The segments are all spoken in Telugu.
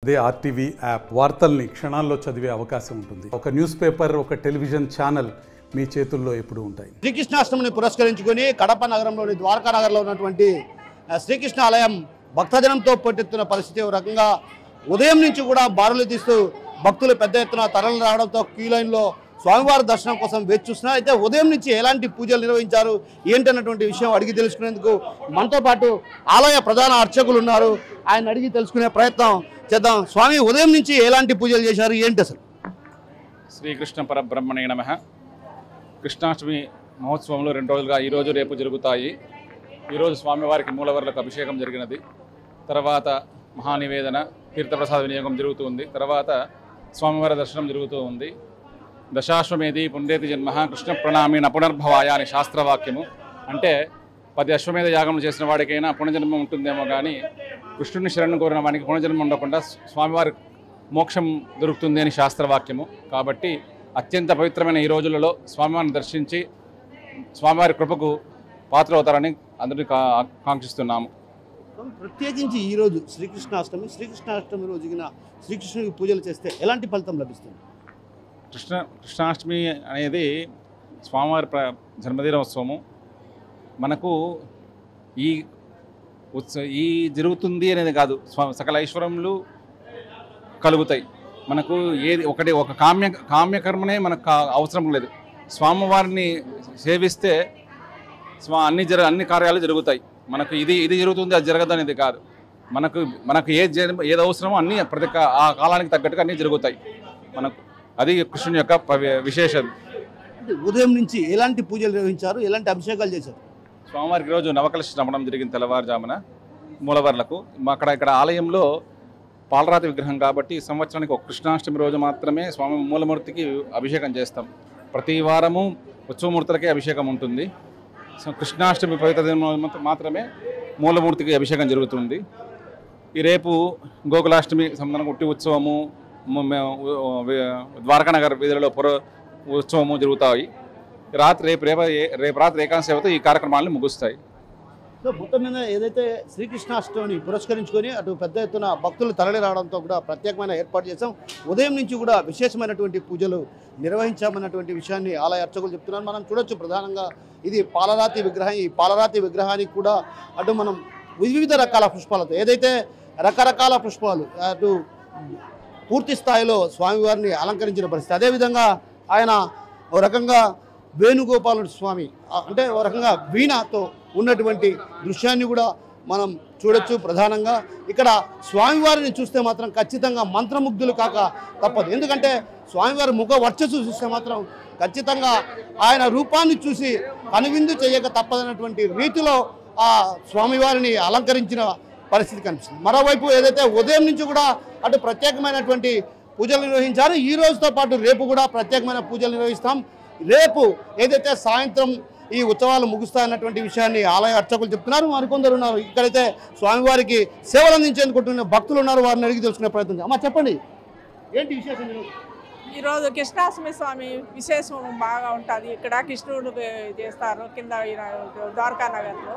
అదే ఆర్టీవీ యాప్ వార్తల్ని క్షణాల్లో చదివే అవకాశం ఉంటుంది. ఒక న్యూస్ పేపర్, ఒక టెలివిజన్ ఛానల్ మీ చేతుల్లో ఎప్పుడూ ఉంటాయి. శ్రీకృష్ణాష్టమిని పురస్కరించుకొని కడప నగరంలోని ద్వారకా నగర్లో ఉన్నటువంటి శ్రీకృష్ణ ఆలయం భక్తజనంతో పోటెత్తున్న పరిస్థితి. ఒక రకంగా ఉదయం నుంచి కూడా బారులు తీస్తూ భక్తులు పెద్ద ఎత్తున తరలి రావడంతో క్యూ లైన్లో స్వామివారి దర్శనం కోసం వేచి చూస్తున్నారు. అయితే ఉదయం నుంచి ఎలాంటి పూజలు నిర్వహించారు ఏంటన్నటువంటి విషయం అడిగి తెలుసుకునేందుకు మనతో పాటు ఆలయ ప్రధాన అర్చకులు ఉన్నారు. ఆయన అడిగి తెలుసుకునే ప్రయత్నం చేద్దాం. స్వామి, ఉదయం నుంచి ఎలాంటి పూజలు చేశారు, ఏంటి అసలు? శ్రీకృష్ణ పరబ్రహ్మణే నమః. కృష్ణాష్టమి మహోత్సవంలో 2 రోజులుగా ఈరోజు రేపు జరుగుతాయి. ఈరోజు స్వామివారికి మూలవర్లకు అభిషేకం జరిగినది. తర్వాత మహానివేదన, తీర్థప్రసాద వినియోగం జరుగుతుంది. తర్వాత స్వామివారి దర్శనం జరుగుతూ ఉంది. దశాశ్వమేధి పుండేతి జన్మ కృష్ణ ప్రణామి పునర్భవాయ అని శాస్త్రవాక్యము. అంటే 10 అశ్వమేధ యాగములు చేసిన వాడికైనా పునర్జన్మ ఉంటుందేమో కానీ కృష్ణుని శరణు కోరిన వానికి పునర్జన్మ ఉండకుండా స్వామివారి మోక్షం దొరుకుతుంది అని శాస్త్రవాక్యము. కాబట్టి అత్యంత పవిత్రమైన ఈ రోజులలో స్వామివారిని దర్శించి స్వామివారి కృపకు పాత్రవుతారని అందరినీ కాంక్షిస్తున్నాము. ప్రత్యేకించి ఈరోజు శ్రీకృష్ణాష్టమి రోజున శ్రీకృష్ణుడికి పూజలు చేస్తే ఎలాంటి ఫలితం లభిస్తుంది? కృష్ణాష్టమి అనేది స్వామివారి జన్మదినోత్సవము. మనకు ఈ జరుగుతుంది అనేది కాదు, సకల ఐశ్వర్యములు కలుగుతాయి. మనకు ఒక కామ్యకర్మనే మనకు అవసరం లేదు. స్వామివారిని సేవిస్తే అన్ని కార్యాలు జరుగుతాయి. మనకు ఇది జరుగుతుంది, అది జరగదు అనేది కాదు. మనకు ఏది అవసరమో అన్నీ ఆ కాలానికి తగ్గట్టుగా అన్నీ జరుగుతాయి. మనకు అది కృష్ణుని యొక్క విశేషం. ఉదయం నుంచి ఎలాంటి పూజలు నిర్వహించారు, ఎలాంటి అభిషేకాలు చేశారు? స్వామివారికి రోజు నవకలశ నమనం జరిగిన తెల్లవారుజామున మూలవర్లకు. ఇక్కడ ఆలయంలో పాలరాతి విగ్రహం కాబట్టి సంవత్సరానికి ఒక కృష్ణాష్టమి రోజు మాత్రమే స్వామి మూలమూర్తికి అభిషేకం చేస్తాం. ప్రతి వారము ఉత్సవమూర్తులకే అభిషేకం ఉంటుంది. కృష్ణాష్టమి పవిత్ర దినం మాత్రమే మూలమూర్తికి అభిషేకం జరుగుతుంది. ఈ రేపు గోకులాష్టమి సంబంధంగా ఉట్టి ఉత్సవము, ద్వారకానగర్ వీధులలో ఉత్సవము జరుగుతాయి. రేపు రాత్రి ఏకాంత సేవతో ఈ కార్యక్రమాలను ముగుస్తాయి. సో మొత్తం మీద ఏదైతే శ్రీకృష్ణాష్టమిని పురస్కరించుకొని అటు పెద్ద ఎత్తున భక్తులు తరలి రావడంతో కూడా ప్రత్యేకమైన ఏర్పాటు చేశాం. ఉదయం నుంచి కూడా విశేషమైనటువంటి పూజలు నిర్వహించామన్నటువంటి విషయాన్ని ఆలయ అర్చకులు చెప్తున్నారు. మనం చూడొచ్చు, ప్రధానంగా ఇది పాలరాతి విగ్రహం. ఈ పాలరాతి విగ్రహానికి కూడా అటు మనం వివిధ రకాల పుష్పాలతో, ఏదైతే రకరకాల పుష్పాలు అటు పూర్తి స్థాయిలో స్వామివారిని అలంకరించిన పరిస్థితి. అదేవిధంగా ఆయన ఓ రకంగా వేణుగోపాలుడు స్వామి, అంటే ఓ రకంగా వీణతో ఉన్నటువంటి దృశ్యాన్ని కూడా మనం చూడొచ్చు. ప్రధానంగా ఇక్కడ స్వామివారిని చూస్తే మాత్రం ఖచ్చితంగా మంత్రముగ్ధులు కాక తప్పదు. ఎందుకంటే స్వామివారి ముఖ వర్చస్సు చూస్తే మాత్రం ఖచ్చితంగా ఆయన రూపాన్ని చూసి కనువిందు చేయక తప్పదన్నటువంటి రీతిలో ఆ స్వామివారిని అలంకరించిన పరిస్థితి కనిపిస్తుంది. మరోవైపు ఏదైతే ఉదయం నుంచి కూడా అటు ప్రత్యేకమైనటువంటి పూజలు నిర్వహించారు. ఈ రోజుతో పాటు రేపు కూడా ప్రత్యేకమైన పూజలు నిర్వహిస్తాం. రేపు ఏదైతే సాయంత్రం ఈ ఉత్సవాలు ముగుస్తాయన్నటువంటి విషయాన్ని ఆలయ అర్చకులు చెప్తున్నారు. మరికొందరు ఉన్నారు ఇక్కడైతే స్వామివారికి సేవలు అందించేందుకుంటున్న భక్తులు ఉన్నారు. వారిని అడిగి తెలుసుకునే ప్రయత్నం. అమ్మ, చెప్పండి, ఏంటి విశేషం? ఈరోజు కృష్ణాష్టమి స్వామి విశేషం బాగా ఉంటుంది. ఇక్కడ కృష్ణుడు చేస్తారు కింద ద్వారకా నగర్లో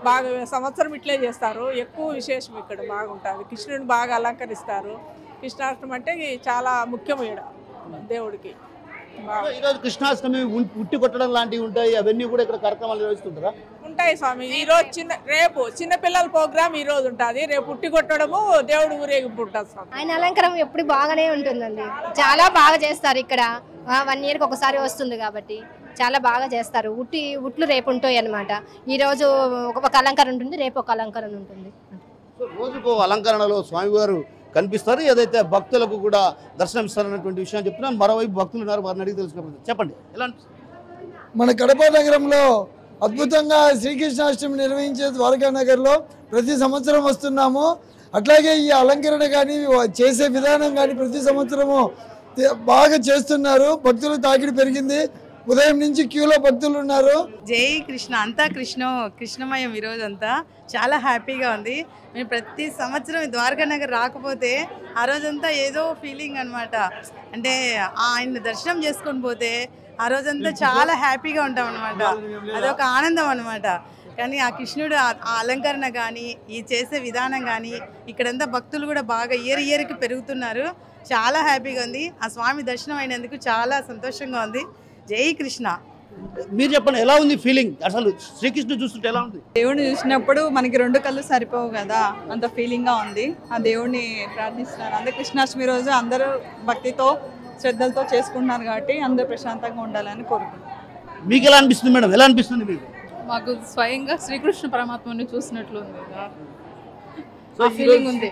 బాగా సంవత్సరం ఇట్లే చేస్తారు. ఎక్కువ విశేషం ఇక్కడ బాగుంటుంది. కృష్ణుడిని బాగా అలంకరిస్తారు. కృష్ణాష్టమి అంటే చాలా ముఖ్యమైన దేవుడికి. ఈరోజు కృష్ణాష్టమి ఉట్టి కొట్టడం లాంటివి ఉంటాయి, అవన్నీ కూడా ఇక్కడ కార్యక్రమాలు నిర్వహిస్తుంటారా? ఉంటాయి స్వామి. ఈరోజు రేపు చిన్నపిల్లల ప్రోగ్రామ్ ఈ రోజు ఉంటుంది. రేపు ఉట్టి కొట్టడము, దేవుడు ఊరేగింపు ఉంటుంది స్వామి. ఆయన అలంకరణ ఎప్పుడు బాగానే ఉంటుందండి. చాలా బాగా చేస్తారు ఇక్కడ. 1 yearకి ఒకసారి వస్తుంది కాబట్టి చాలా బాగా చేస్తారు. ఉట్లు రేపు ఉంటాయి అన్నమాట. ఈరోజు ఒక అలంకరణ ఉంటుంది, రేపు ఒక అలంకరణ ఉంటుంది. రోజుకు అలంకరణలో స్వామివారు కనిపిస్తారు. ఏదైతే భక్తులకు కూడా దర్శనం ఇస్తారన్నటువంటి విషయాన్ని చెప్తున్నాను. మరోవైపు భక్తులు ఉన్నారు, వారిని అడిగి తెలుసుకున్నారు. చెప్పండి, ఎలా? మన కడప నగరంలో అద్భుతంగా శ్రీకృష్ణాష్టమి నిర్వహించే ద్వారకా నగర్లో ప్రతి సంవత్సరం వస్తున్నాము. అట్లాగే ఈ అలంకరణ కానీ చేసే విధానం కానీ ప్రతి సంవత్సరము బాగా చేస్తున్నారు. భక్తుల తాకిడి పెరిగింది. ఉదయం నుంచి క్యూలో భక్తులు ఉన్నారు. జై కృష్ణ, అంతా కృష్ణమయం. ఈరోజు అంతా చాలా హ్యాపీగా ఉంది. మేము ప్రతి సంవత్సరం ద్వారకా నగర్ రాకపోతే ఆ రోజంతా ఏదో ఫీలింగ్ అనమాట. అంటే ఆయన దర్శనం చేసుకొని పోతే ఆ రోజంతా చాలా హ్యాపీగా ఉంటాం అనమాట. అదొక ఆనందం అనమాట. కానీ ఆ కృష్ణుడు ఆ అలంకరణ కానీ ఈ చేసే విధానం కానీ ఇక్కడంతా భక్తులు కూడా బాగా ఇయర్కి పెరుగుతున్నారు. చాలా హ్యాపీగా ఉంది. ఆ స్వామి దర్శనం అయినందుకు చాలా సంతోషంగా ఉంది. జై కృష్ణ. మీరు చెప్పండి, ఎలా ఉంది ఫీలింగ్? అసలు శ్రీకృష్ణుడు చూస్తుంటే ఎలా ఉంది? దేవుడిని చూసినప్పుడు మనకి 2 కళ్ళు సరిపోవు కదా, అంత ఫీలింగ్గా ఉంది. ఆ దేవుడిని ప్రార్థిస్తున్నారు. అందరూ కృష్ణాష్టమి రోజు అందరూ భక్తితో శ్రద్ధలతో చేసుకుంటున్నారు కాబట్టి అందరూ ప్రశాంతంగా ఉండాలని కోరుకుంటున్నాను. మీకు ఎలా అనిపిస్తుంది మేడం? ఎలా అనిపిస్తుంది మీకు? మాకు స్వయంగా శ్రీకృష్ణ పరమాత్మని చూసినట్లు ఉంది. సో ఆ ఫీలింగ్ ఉంది.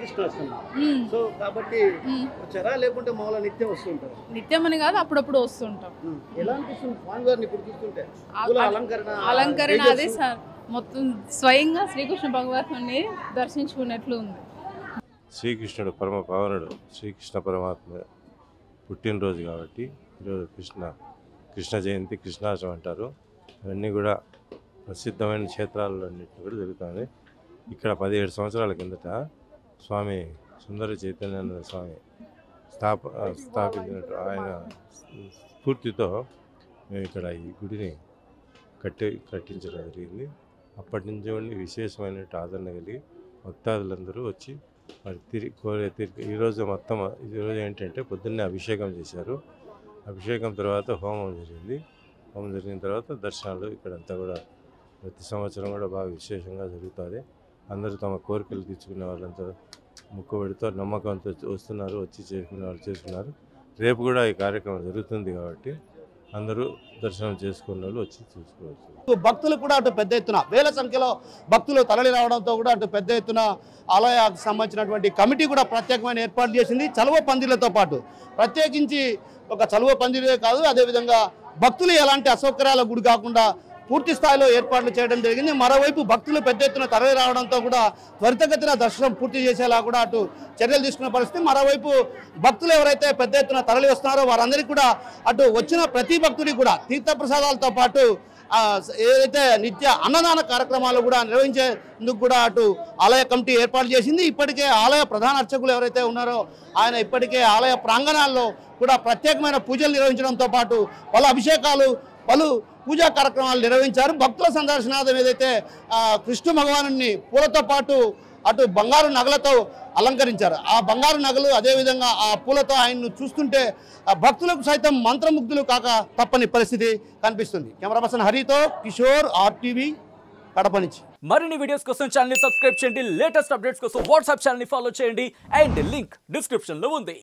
సో కాబట్టి వచ్చారా లేకుంటే మామూలుగా నిత్యం వస్తుంటారు? నిత్యం అని కాదు, అప్పుడప్పుడు వస్తుంటాం. ఎలా అనిపిస్తుంది స్వామి గారిని ఇప్పుడు చూస్తుంటే? అలంకరణ అదే సార్, మొత్తం స్వయంగా శ్రీకృష్ణ భగవాత్మని దర్శించుకున్నట్లు ఉంది. శ్రీకృష్ణుడు పరమ పావనుడు, శ్రీకృష్ణ పరమాత్మ పుట్టినరోజు కాబట్టి ఈరోజు కృష్ణ జయంతి, కృష్ణాష్టమి అంటారు. అవన్నీ కూడా ప్రసిద్ధమైన క్షేత్రాల్లో అన్నింటినీ కూడా జరుగుతుంది. ఇక్కడ 17 సంవత్సరాల కిందట స్వామి సుందర చైతన్యానంద స్వామి స్థాపించినట్టు ఆయన స్ఫూర్తితో మేము ఇక్కడ ఈ గుడిని కట్టించడం జరిగింది. అప్పటి నుంచి విశేషమైన ఆదరణ కలిగి భక్తాదులందరూ వచ్చి మరి కోరే ఈరోజు ఏంటంటే పొద్దున్నే అభిషేకం చేశారు. అభిషేకం తర్వాత హోమం జరిగింది. హోమం జరిగిన తర్వాత దర్శనాలు ఇక్కడంతా కూడా ప్రతి సంవత్సరం కూడా బాగా విశేషంగా జరుగుతుంది. అందరూ తమ కోరికలు తీర్చుకునే వాళ్ళంతా మొక్కుబడితో నమ్మకంతో వస్తున్నారు, వచ్చి చేసుకునే వాళ్ళు చేసుకున్నారు. రేపు కూడా ఈ కార్యక్రమం జరుగుతుంది కాబట్టి అందరూ దర్శనం చేసుకున్న వాళ్ళు వచ్చి చూసుకోవచ్చు. భక్తులు కూడా అటు పెద్ద ఎత్తున వేల సంఖ్యలో భక్తులు తరలి రావడంతో కూడా అటు పెద్ద ఎత్తున ఆలయానికి సంబంధించినటువంటి కమిటీ కూడా ప్రత్యేకమైన ఏర్పాటు చేసింది. చలువ పందిళ్లతో పాటు ప్రత్యేకించి ఒక చలువ పందిరే కాదు, అదేవిధంగా భక్తులు ఎలాంటి అసౌకర్యాల గురి కాకుండా పూర్తి స్థాయిలో ఏర్పాట్లు చేయడం జరిగింది. మరోవైపు భక్తులు పెద్ద ఎత్తున తరలి రావడంతో కూడా త్వరితగతిన దర్శనం పూర్తి చేసేలా కూడా అటు చర్యలు తీసుకున్న పరిస్థితి. మరోవైపు భక్తులు ఎవరైతే పెద్ద ఎత్తున తరలి వస్తున్నారో వారందరికీ కూడా అటు వచ్చిన ప్రతి భక్తుడికి కూడా తీర్థప్రసాదాలతో పాటు ఏదైతే నిత్య అన్నదాన కార్యక్రమాలు కూడా నిర్వహించేందుకు కూడా అటు ఆలయ కమిటీ ఏర్పాటు చేసింది. ఇప్పటికే ఆలయ ప్రధాన అర్చకులు ఎవరైతే ఉన్నారో ఆయన ఇప్పటికే ఆలయ ప్రాంగణాల్లో కూడా ప్రత్యేకమైన పూజలు నిర్వహించడంతో పాటు పలు అభిషేకాలు, పలు పూజా కార్యక్రమాలు నిర్వహించారు. భక్తుల సందర్శనార్థం ఏదైతే కృష్ణ భగవాను పూలతో పాటు అటు బంగారు నగలతో అలంకరించారు. ఆ బంగారు నగలు అదేవిధంగా ఆ పూలతో ఆయన్ను చూస్తుంటే భక్తులకు సైతం మంత్రముగ్ధులు కాక తప్పని పరిస్థితి కనిపిస్తుంది. కెమెరా పర్సన్ హరితో కిషోర్, RTV, కడప నుంచి. మరిన్ని వీడియోస్ కోసం ఛానల్ ని సబ్స్క్రైబ్ చేయండి. లేటెస్ట్ అప్డేట్స్ కోసం వాట్సాప్ ఛానల్ ని ఫాలో చేయండి. అండ్ లింక్ డిస్క్రిప్షన్ లో ఉంది.